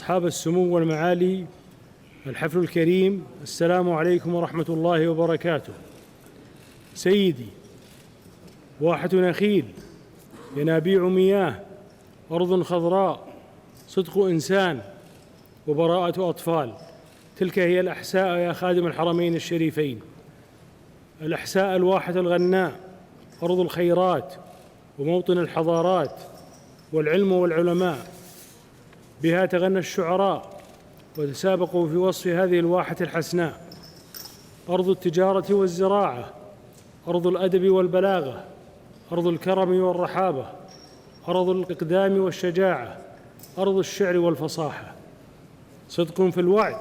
أصحاب السمو والمعالي، الحفل الكريم، السلام عليكم ورحمة الله وبركاته. سيدي، واحة نخيل، ينابيع مياه، أرض خضراء، صدق إنسان، وبراءة أطفال، تلك هي الأحساء يا خادم الحرمين الشريفين. الأحساء الواحة الغناء، أرض الخيرات وموطن الحضارات والعلم والعلماء، بها تغنى الشعراء وتسابقوا في وصف هذه الواحة الحسناء. أرض التجارة والزراعة، أرض الأدب والبلاغة، أرض الكرم والرحابة، أرض الإقدام والشجاعة، أرض الشعر والفصاحة، صدق في الوعد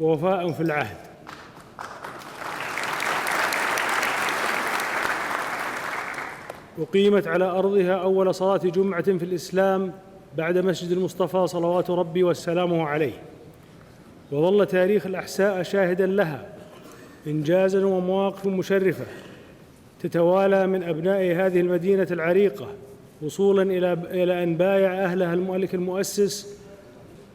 ووفاء في العهد. أقيمت على أرضها أول صلاة جمعة في الإسلام بعد مسجد المصطفى صلوات ربي وسلامه عليه، وظل تاريخ الأحساء شاهداً لها إنجازاً ومواقف مشرفة تتوالى من أبناء هذه المدينة العريقة، وصولاً إلى أن بايع أهلها الملك المؤسس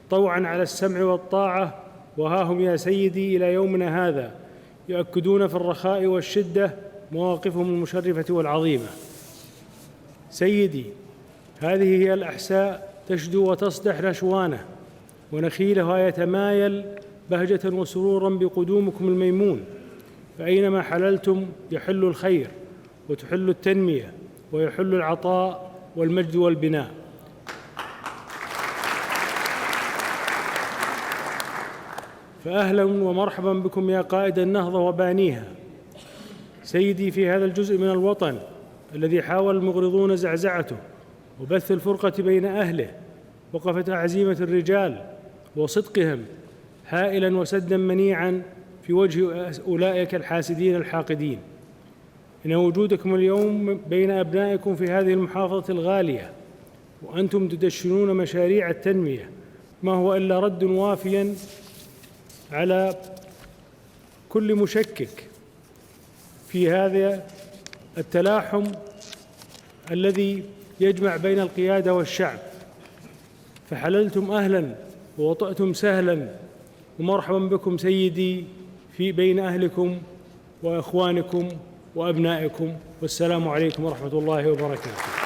طوعاً على السمع والطاعة، وها هم يا سيدي إلى يومنا هذا يؤكدون في الرخاء والشدة مواقفهم المشرفة والعظيمة. سيدي، هذه هي الأحساء تشدو وتصدح نشوانه، ونخيلها يتمايل بهجة وسرورا بقدومكم الميمون، فأينما حللتم يحل الخير وتحل التنمية ويحل العطاء والمجد والبناء. فأهلا ومرحبا بكم يا قائد النهضة وبانيها. سيدي، في هذا الجزء من الوطن الذي حاول المغرضون زعزعته وبث الفرقة بين أهله، وقفت عزيمة الرجال وصدقهم هائلاً وسداً منيعاً في وجه أولئك الحاسدين الحاقدين. إن وجودكم اليوم بين أبنائكم في هذه المحافظة الغالية وأنتم تدشنون مشاريع التنمية ما هو إلا رد وافياً على كل مشكك في هذا التلاحم الذي يجمع بين القيادة والشعب. فحللتم أهلاً ووطأتم سهلاً، ومرحباً بكم سيدي في بين أهلكم وإخوانكم وأبنائكم، والسلام عليكم ورحمة الله وبركاته.